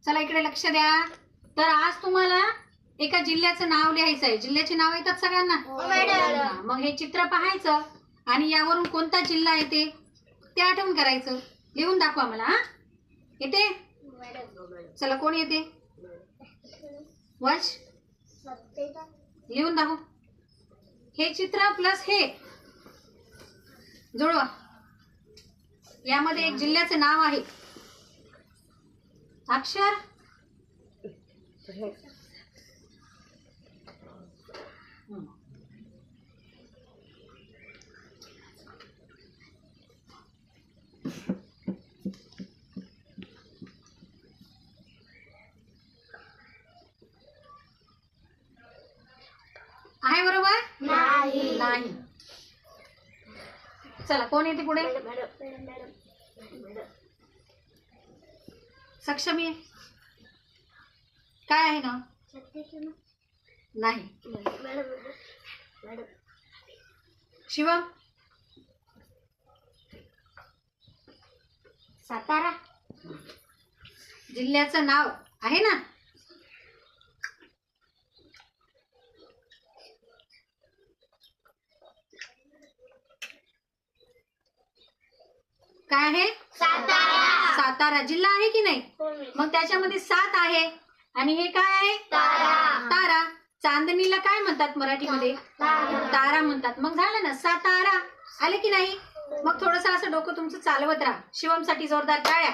चला इकडे लक्ष द्या. तर आज तुम्हाला एका जिल्ह्याचं नाव लिहायचं आहे. जिल्ह्याची नाव येतात सगळ्यांना? मग हे चित्र पाहायचं आणि यावरून कोणता जिल्हा येते ते आठवण करायचं. लिहून दाखवा मला. हा येते? चला कोण येते? वंश लिहून दाखव. हे चित्र प्लस हे जुळवा. यामध्ये एक जिल्ह्याचं नाव आहे. अक्षर आहे बरोबर? नाही. चला कोण येते पुढे? सक्षमी काय आहे ना? नाही. शिवम सातारा. जिल्ह्याचं नाव आहे ना? काय आहे? सातारा जिल्हा आहे की नाही? मग त्याच्यामध्ये 7 आहे आणि हे काय आहे? तारा. चांदणीला काय म्हणतात मराठीमध्ये? तारा म्हणतात. मग झालं ना, सातारा आले की नाही? मग थोडंसं असं डोकं तुमचं चालवत राहा. शिवमसाठी जोरदार टाळ्या.